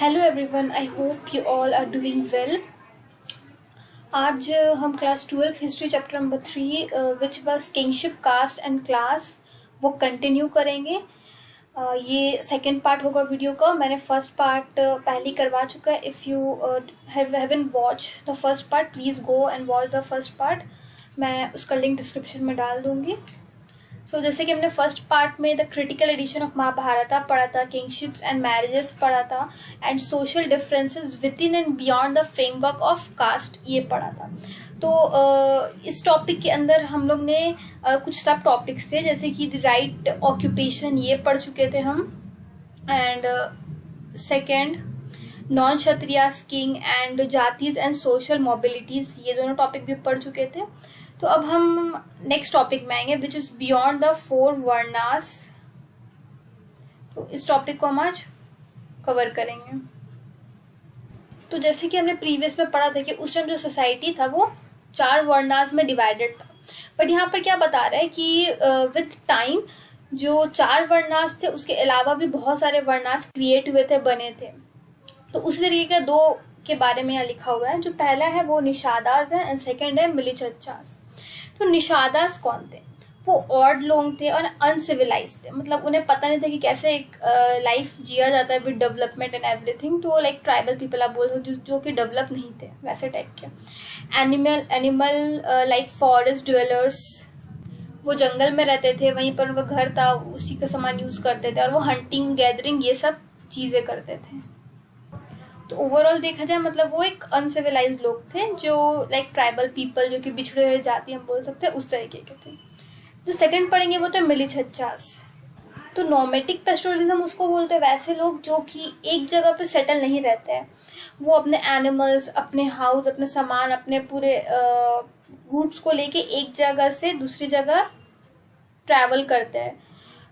Hello everyone, I hope you all are doing well. आज हम class 12 history chapter number 3 which was kingship caste and class वो continue करेंगे। ये second part होगा video का। मैंने फर्स्ट पार्ट पहले ही करवा चुका है। If you haven't watch the first part, please go and watch the first part. मैं उसका लिंक डिस्क्रिप्शन में डाल दूँगी। जैसे कि हमने फर्स्ट पार्ट में the critical edition of Mahabharata पढ़ा था, किंगशिप्स एंड मैरिजेस पढ़ा था, and social differences within and beyond the framework of caste ये पढ़ा था। इस टॉपिक के अंदर हम लोग ने कुछ सब टॉपिक्स थे, जैसे कि द राइट ऑक्यूपेशन ये पढ़ चुके थे हम, and second non Kshatriyas king and जातीज and social mobilities, ये दोनों टॉपिक भी पढ़ चुके थे। तो अब हम नेक्स्ट टॉपिक में आएंगे which is beyond the four varnas. तो इस टॉपिक को हम आज कवर करेंगे। तो जैसे कि हमने प्रीवियस में पढ़ा था कि उस टाइम जो सोसाइटी था वो 4 वर्णास में डिवाइडेड था, बट यहाँ पर क्या बता रहा है कि विद टाइम जो 4 वर्णास थे उसके अलावा भी बहुत सारे वर्णास क्रिएट हुए थे, बने थे। तो उसी तरीके के 2 के बारे में यहाँ लिखा हुआ है। जो पहला है वो निषादास है एंड सेकेंड है मिलिछच्छास। तो निषादास कौन थे? वो ऑड लोग थे और अनसिविलाइज थे, मतलब उन्हें पता नहीं था कि कैसे एक लाइफ जिया जाता है विद डेवलपमेंट एंड एवरीथिंग। तो लाइक ट्राइबल पीपल आप बोल सकते जो कि डेवलप नहीं थे, वैसे टाइप के। एनिमल लाइक फॉरेस्ट ड्वेलर्स, वो जंगल में रहते थे, वहीं पर उनका घर था, उसी का सामान यूज करते थे, और वो हंटिंग गैदरिंग ये सब चीज़ें करते थे। तो ओवरऑल देखा जाए मतलब वो एक अनसिविलाइज लोग थे, जो लाइक ट्राइबल पीपल, जो कि बिछड़े हुए जाति हम बोल सकते हैं, उस तरीके के थे। जो सेकंड पढ़ेंगे वो तो मिलिछच्छास। तो नोमैटिक पेस्टोरलिज्म उसको बोलते हैं, वैसे लोग जो कि एक जगह पे सेटल नहीं रहते हैं। वो अपने एनिमल्स, अपने हाउस, अपने सामान, अपने पूरे गुड्स को लेके एक जगह से दूसरी जगह ट्रैवल करते हैं।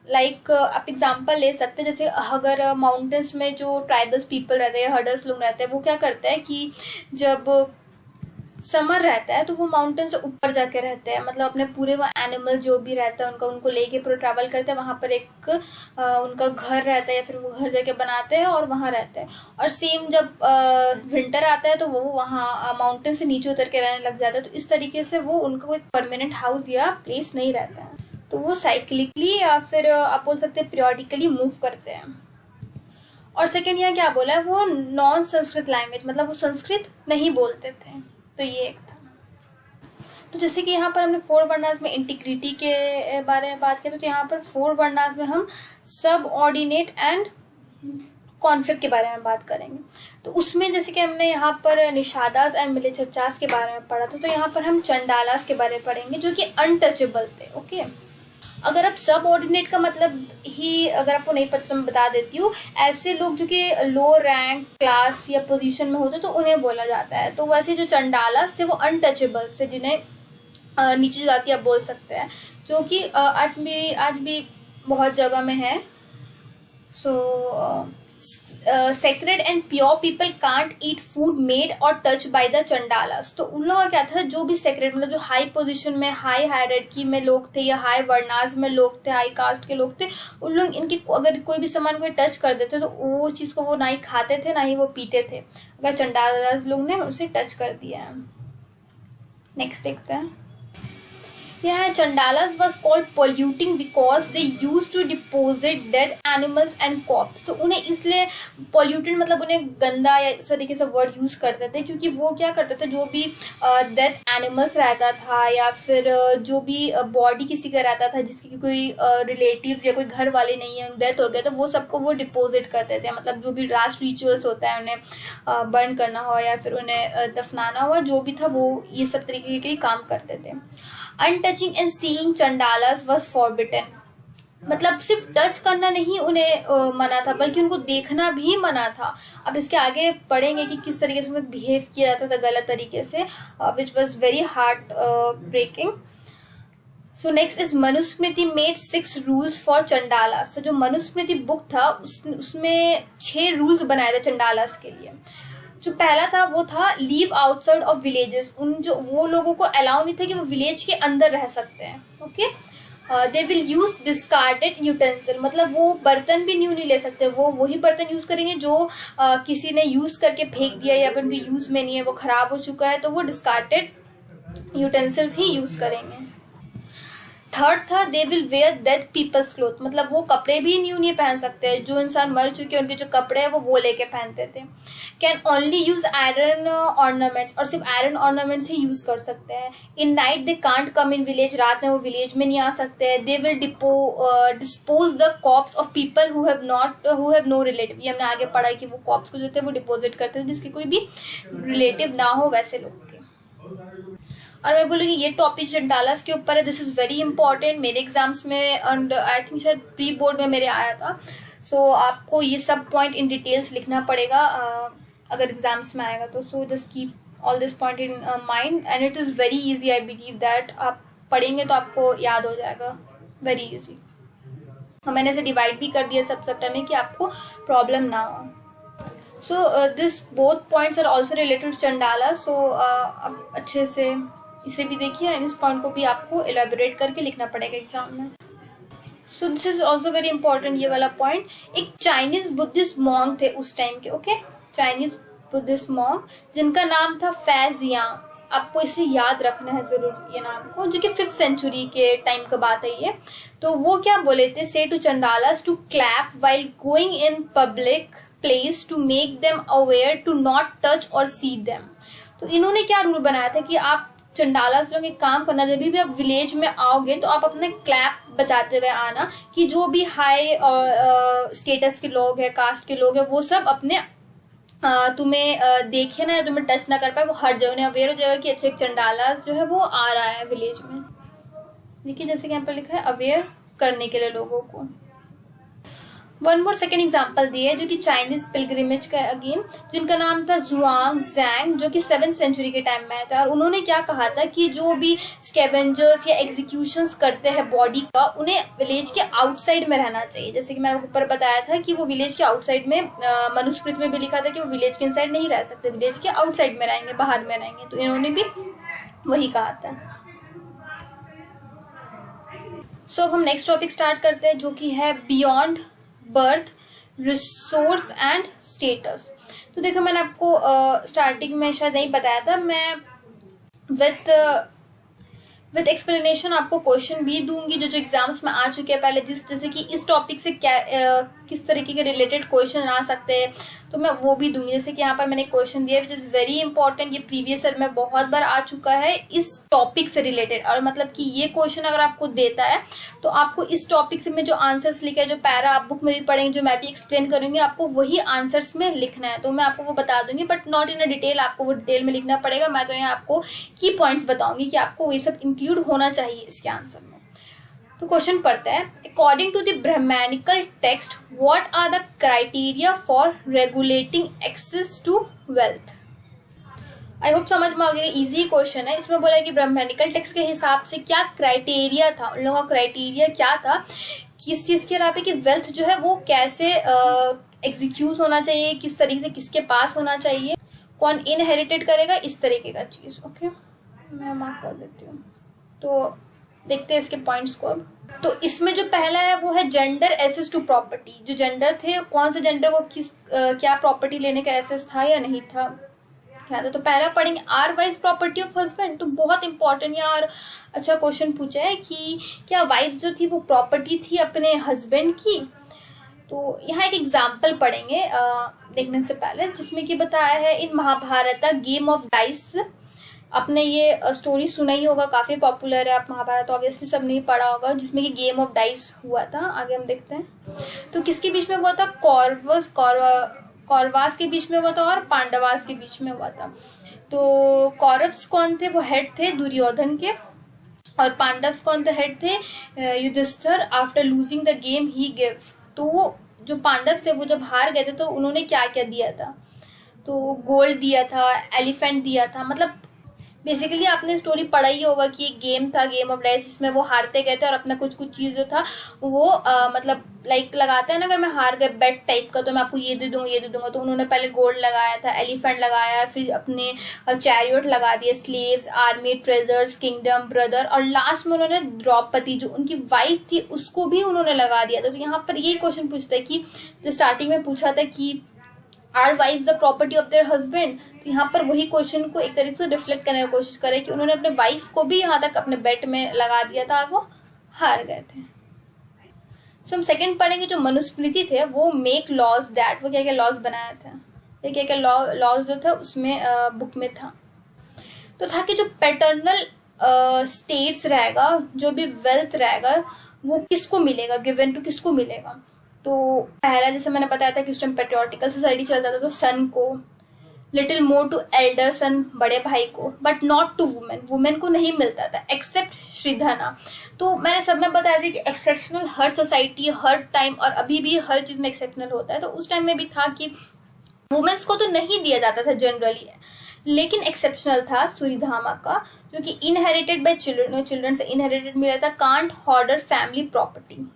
आप एग्जांपल ले सकते हैं, जैसे अगर माउंटेन्स में जो ट्राइबल्स पीपल रहते हैं, हर्डर्स लोग रहते हैं, वो क्या करते हैं कि जब समर रहता है तो वो माउंटेन से ऊपर जाके रहते हैं, मतलब अपने पूरे वो एनिमल जो भी रहता है उनको लेके पूरा ट्रैवल करते हैं। वहाँ पर एक उनका घर रहता है, या फिर वो घर जाके बनाते हैं और वहाँ रहते हैं। और सेम जब विंटर आता है तो वो वहाँ माउंटेन से नीचे उतर के रहने लग जाता है। तो इस तरीके से वो उनका कोई परमानेंट हाउस या प्लेस नहीं रहता है। तो वो साइक्लिकली या फिर आप बोल सकते हैं पीरियडिकली मूव करते हैं। और सेकेंड यहाँ क्या बोला है, वो नॉन संस्कृत लैंग्वेज, मतलब वो संस्कृत नहीं बोलते थे। तो ये एक था। तो जैसे कि यहाँ पर हमने 4 वर्णास में इंटीग्रिटी के बारे में बात की, तो यहाँ पर 4 वर्णास में हम सब ऑर्डिनेट एंड कॉन्फ्लिक्ट के बारे में बात करेंगे। तो उसमें जैसे कि हमने यहाँ पर निषादास एंड मिलिछच्छास के बारे में पढ़ा था, तो यहाँ पर हम चंडालास के बारे में पढ़ेंगे, जो कि अनटचेबल थे। ओके, अगर आप सब ऑर्डिनेट का मतलब ही अगर आपको नहीं पता तो मैं बता देती हूँ। ऐसे लोग जो कि लो रैंक, क्लास या पोजीशन में होते तो उन्हें बोला जाता है। तो वैसे जो चंडालास थे वो अनटचेबल्स थे, जिन्हें नीची जाति आप बोल सकते हैं, जो कि आज भी बहुत जगह में है। Sacred and pure people can't eat food made और टच बाय द चंडालास। तो उन लोगों का क्या था, जो भी सेक्रेड मतलब जो हाई पोजीशन में, हाई हायरार्की में लोग थे, या हाई वर्णास में लोग थे, हाई कास्ट के लोग थे, उन लोग इनकी अगर कोई भी सामान को टच कर देते तो वो चीज़ को वो ना ही खाते थे ना ही वो पीते थे, अगर चंडालास लोग ने उसे टच कर दिया है। नेक्स्ट देखते हैं। Yeah, Chandalas was called polluting because they used to deposit dead animals and corpses. तो उन्हें इसलिए polluted मतलब उन्हें गंदा या इस तरीके से वर्ड यूज़ करते थे, क्योंकि वो क्या करते थे, जो भी डेड एनिमल्स रहता था या फिर जो भी बॉडी किसी का रहता था जिसकी कोई रिलेटिव्स या कोई घर वाले नहीं है, डेथ हो गया, तो वो सबको वो डिपोजिट करते थे। मतलब जो भी लास्ट रिचुअल्स होता है, उन्हें बर्न करना हो या फिर उन्हें दफनाना हो, जो भी था वो ये सब तरीके के काम करते थे। Untouching and seeing chandalas was forbidden, मतलब सिर्फ टच करना नहीं उन्हें मना था, बल्कि उनको देखना भी मना था। अब इसके आगे पढ़ेंगे कि किस तरीके से उन्हें बिहेव किया जाता था गलत तरीके से, which was very heart breaking. So next is Manusmriti made 6 rules for Chandalas. तो जो मनुस्मृति बुक था उसमें 6 रूल्स बनाए थे चंडालास के लिए। जो पहला था वो था लीव आउटसाइड ऑफ विलेजेस। वो लोगों को अलाउ नहीं था कि वो विलेज के अंदर रह सकते हैं। Okay, they will use discarded utensil, मतलब वो बर्तन भी न्यू नहीं ले सकते, वो वही बर्तन यूज करेंगे जो किसी ने यूज करके फेंक दिया या फिर उनके यूज में नहीं है, वो खराब हो चुका है, तो वो डिस्कार्डेड यूटेंसिल्स ही यूज करेंगे। थर्ड था they will wear dead people's cloth, मतलब वो कपड़े भी न्यू नहीं पहन सकते, जो इंसान मर चुके हैं उनके जो कपड़े हैं वो लेके पहनते थे। Can only use iron ornaments, और सिर्फ आयरन ऑर्नामेंट्स ही यूज कर सकते हैं। In night they can't come in village, रात में वो विलेज में नहीं आ सकते हैं। They will dispose the corpse of people who have no relative, ये हमने आगे पढ़ा है कि वो कॉप्स को जो थे वो डिपोजिट करते थे जिसके कोई भी रिलेटिव ना हो वैसे लोग के। और मैं बोलूँगी ये टॉपिक चंडालास के ऊपर है, दिस इज़ वेरी इंपॉर्टेंट, मेरे एग्जाम्स में एंड आई थिंक शायद प्री बोर्ड में मेरे आया था। सो आपको ये सब पॉइंट इन डिटेल्स लिखना पड़ेगा अगर एग्जाम्स में आएगा तो। So just keep all this point in mind and it is very easy, I believe that आप पढ़ेंगे तो आपको याद हो जाएगा, वेरी ईजी। और मैंने इसे डिवाइड भी कर दिया सब सब्जेक्ट में कि आपको प्रॉब्लम ना हो। So this both points are also related to chandala, so अब अच्छे से इसे भी देखिए एंड इस पॉइंट को भी आपको एलैबोरेट करके लिखना पड़ेगा एग्जाम में। So this is also very important ये वाला पॉइंट। एक चाइनीज बुद्धिस्ट मॉन्क थे उस टाइम के, ओके, चाइनीज बुद्धिस्ट मॉन्क जिनका नाम था फैजियांग, आपको इसे याद रखना है जरूर ये नाम को, जो कि 5th सेंचुरी के टाइम का बात है ये। तो वो क्या बोले थे, say to Chandalas to clap while going in public place to make them aware to not touch और सी देम। तो इन्होंने क्या रूल बनाया था कि आप चंडाला से लोग एक काम करना, जब भी आप विलेज में आओगे तो आप अपने क्लैप बजाते हुए आना कि जो भी हाई स्टेटस के लोग हैं, कास्ट के लोग हैं, वो सब अपने तुम्हें देखे ना, तुम्हें टच ना कर पाए, वो हर जगह अवेयर हो जाएगा कि अच्छा एक चंडाला जो है वो आ रहा है विलेज में। देखिए जैसे कि यहाँ पर लिखा है अवेयर करने के लिए लोगों को। वन मोर सेकेंड एग्जाम्पल दिए जो कि चाइनीज पिलग्रिमेज का अगेन, जिनका नाम था जुआंग जैंग, जो कि 7th सेंचुरी के टाइम में आया था। और उन्होंने क्या कहा था कि जो भी स्कैवेंजर्स या एग्जीक्यूशंस करते हैं बॉडी का, उन्हें विलेज के आउटसाइड में रहना चाहिए। जैसे कि मैंने ऊपर बताया था कि वो विलेज के आउटसाइड में, मनुस्मृति में भी लिखा था कि वो विलेज के इनसाइड नहीं रह सकते, विलेज के आउटसाइड में रहेंगे, बाहर में रहेंगे। तो इन्होंने भी वही कहा था। सो अब हम नेक्स्ट टॉपिक स्टार्ट करते हैं जो कि है beyond birth resource and status. तो देखो मैंने आपको स्टार्टिंग में शायद नहीं बताया था, मैं विथ एक्सप्लेनेशन आपको क्वेश्चन भी दूंगी जो एग्जाम्स में आ चुके हैं पहले, जैसे कि इस टॉपिक से क्या किस तरीके के रिलेटेड क्वेश्चन आ सकते हैं, तो मैं वो भी दूंगी। जैसे कि यहाँ पर मैंने क्वेश्चन दिया विच इज़ वेरी इंपॉर्टेंट, ये प्रीवियस ईयर में बहुत बार आ चुका है इस टॉपिक से रिलेटेड। और मतलब कि ये क्वेश्चन अगर आपको देता है तो आपको इस टॉपिक से में जो आंसर्स लिखे हैं, जो पैरा आप बुक में भी पढ़ेंगे, जो मैं भी एक्सप्लेन करूँगी, आपको वही आंसर्स में लिखना है। तो मैं आपको वो बता दूंगी but not in a detail, आपको वो डिटेल में लिखना पड़ेगा। मैं तो यहाँ आपको की पॉइंट्स बताऊंगी कि आपको वही सब इंक्लूड होना चाहिए इसके आंसर में। तो क्वेश्चन पढ़ते हैं, according to the Brahmanical text what are the criteria for regulating access to wealth. I hope समझ में आ गया, इजी क्वेश्चन है। इसमें बोला है कि ब्राह्मणिकल टेक्स्ट के हिसाब से क्या क्राइटेरिया था, उन लोगों का क्राइटेरिया क्या था किस चीज़ के यहाँ पे कि वेल्थ जो है वो कैसे एग्जीक्यूट होना चाहिए, किस तरीके से किसके पास होना चाहिए, कौन इनहेरिटेड करेगा, इस तरीके का चीज़। ओके मैं मार्क कर देती हूँ। तो देखते हैं इसके पॉइंट्स को अब। तो इसमें जो पहला है वो है जेंडर एसेस टू प्रॉपर्टी। जो जेंडर थे, कौन से जेंडर को किस क्या प्रॉपर्टी लेने का एसेस था या नहीं था, क्या था। तो पहला पढ़ेंगे are wife property of husband. तो बहुत इंपॉर्टेंट यार अच्छा क्वेश्चन पूछा है कि क्या वाइफ जो थी वो प्रॉपर्टी थी अपने हस्बैंड की। तो यहाँ एक एग्जाम्पल पढ़ेंगे देखने से पहले, जिसमें कि बताया है इन महाभारत गेम ऑफ डाइस। आपने ये स्टोरी सुना ही होगा, काफ़ी पॉपुलर है। आप महाभारत ऑब्वियसली सब नहीं पढ़ा होगा, जिसमें कि गेम ऑफ डाइस हुआ था। आगे हम देखते हैं। तो किसके बीच में हुआ था, कौरवास के बीच में हुआ था और पांडवास के बीच में हुआ था। तो कौरव्स कौन थे, वो हेड थे दुर्योधन के, और पांडव्स कौन थे, हेड थे Yudhishthira. After losing the game he give. तो जो पांडव थे वो जब हार गए थे तो उन्होंने क्या क्या दिया था, तो गोल्ड दिया था, एलिफेंट दिया था, मतलब बेसिकली आपने स्टोरी पढ़ा ही होगा कि एक गेम था, गेम ऑफ डाइस, जिसमें वो हारते गए थे और अपना कुछ कुछ चीज़ जो था वो मतलब लाइक लगाते हैं ना, अगर मैं हार गए बेट टाइप का तो मैं आपको ये दे दूंगा ये दे दूंगा, तो उन्होंने पहले गोल्ड लगाया था, एलिफेंट लगाया, फिर अपने चैरियट लगा दिए, slaves, army, treasures, kingdom, brother, और लास्ट में उन्होंने द्रौपदी जो उनकी वाइफ थी उसको भी उन्होंने लगा दिया था। तो यहाँ पर ये क्वेश्चन पूछता है कि जो स्टार्टिंग में पूछा था कि are wife the property of their husband, तो यहाँ पर वही क्वेश्चन को एक तरीके से रिफ्लेक्ट करने की कोशिश करे कि उन्होंने अपने वाइफ को भी यहाँ तक अपने बेट में लगा दिया था और वो हार गए थे। सो हम सेकंड पढ़ेंगे जो मनुस्मृति थे वो मेक लॉज दैट, वो क्या क्या लॉज बनाया था, ये क्या क्या लॉज जो था उसमें बुक में था। तो था कि जो पैटर्नल स्टेट्स रहेगा, जो भी वेल्थ रहेगा वो किसको मिलेगा, गिवन टू किसको मिलेगा। तो पहला जैसे मैंने बताया था कि उस टाइम पेट्रियोटिकल सोसाइटी चलता था, तो सन को, little more to elder son, बड़े भाई को, but not to women, women को नहीं मिलता था एक्सेप्ट श्रीधना। तो मैंने सब में बताया था कि एक्सेप्शनल हर सोसाइटी हर टाइम और अभी भी हर चीज़ में एक्सेप्शनल होता है। तो उस टाइम में भी था कि वुमेन्स को तो नहीं दिया जाता था जनरली, लेकिन एक्सेप्शनल था सूर्यधामा का, जो कि इनहेरिटेड बाय चिल्ड्रन, चिल्ड्रन से इनहेरिटेड मिला था, कांट हॉर्डर फैमिली प्रॉपर्टी,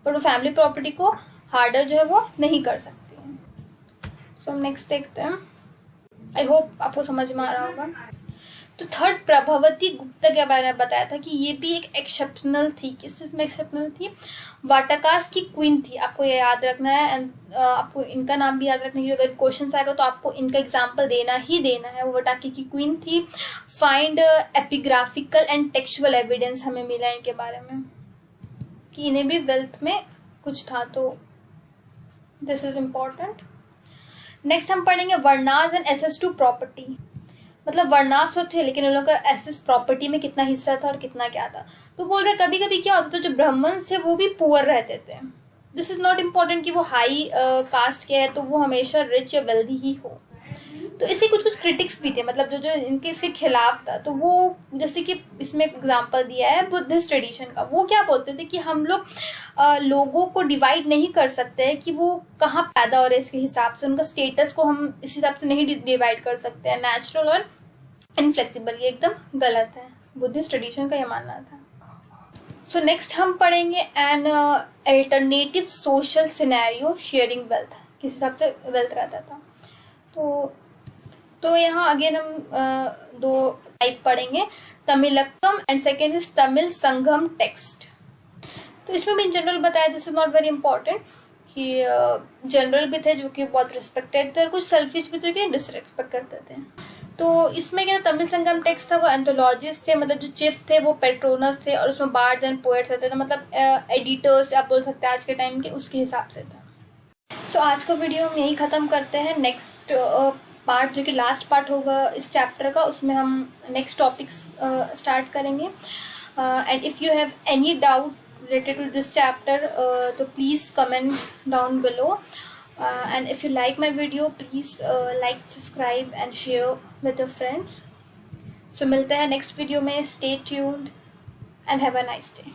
पर वो फैमिली प्रॉपर्टी को हार्डर जो है वो नहीं कर सकती है। सो हम नेक्स्ट देखते हैं, आई होप आपको समझ में आ रहा होगा। तो थर्ड प्रभावती गुप्ता के बारे में बताया था कि ये भी एक एक्सेप्शनल थी। किस चीज़ में एक्सेप्शनल थी, वाटकास की क्वीन थी, आपको ये याद रखना है, एंड आपको इनका नाम भी याद रखना है, अगर क्वेश्चन आएगा तो आपको इनका एग्जाम्पल देना ही देना है। वो वाटाकी की क्वीन थी। Find epigraphical and textual evidence हमें मिला इनके बारे में कि इन्हें भी वेल्थ में कुछ था, तो दिस इज इम्पोर्टेंट। नेक्स्ट हम पढ़ेंगे वर्नास एंड एसेस टू प्रॉपर्टी, मतलब वर्नास तो थे लेकिन उन लोगों का एसेस प्रॉपर्टी में कितना हिस्सा था और कितना क्या था। तो बोल रहे कभी कभी क्या होता था, जो ब्राह्मण थे वो भी पुअर रहते थे। दिस इज नॉट इम्पॉर्टेंट कि वो हाई कास्ट के है तो वो हमेशा रिच या वेल्दी ही हो। तो इससे कुछ कुछ क्रिटिक्स भी थे, मतलब जो जो इनके इसके खिलाफ था। तो वो जैसे कि इसमें एग्जांपल दिया है बुद्धिस्ट ट्रेडिशन का, वो क्या बोलते थे कि हम लोग लोगों को डिवाइड नहीं कर सकते हैं कि वो कहाँ पैदा हो रहे हैं, इसके हिसाब से उनका स्टेटस को हम इस हिसाब से नहीं डिवाइड कर सकते हैं, नेचुरल और इनफ्लेक्सिबल, ये एकदम गलत है। बुद्धिस्ट ट्रेडिशन का ये मानना था। सो नेक्स्ट हम पढ़ेंगे an alternative social scenario sharing wealth, किस हिसाब से वेल्थ रहता था। तो यहाँ अगेन हम दो टाइप पढ़ेंगे, Tamilakam and second is Tamil Sangam text. तो इसमें भी इन जनरल बताया, this is not very important, कि जनरल भी थे जो कि बहुत रिस्पेक्टेड थे और कुछ सेल्फिश भी थे कि डिसरिस्पेक्ट करते थे। तो इसमें क्या तमिल संगम टेक्स्ट था, वो एंथोलॉजिस्ट थे, मतलब जो चीफ थे वो पेट्रोनस थे, और उसमें बार्ड्स एंड पोएट्स रहते थे, मतलब एडिटर्स आप बोल सकते हैं आज के टाइम के, उसके हिसाब से था। सो आज का वीडियो हम यही ख़त्म करते हैं। नेक्स्ट पार्ट जो कि लास्ट पार्ट होगा इस चैप्टर का, उसमें हम नेक्स्ट टॉपिक्स स्टार्ट करेंगे। And if you have any doubt related to this chapter, so please comment down below, and if you like my video please like, subscribe and share with your friends. So मिलते हैं next video में, stay tuned and have a nice day.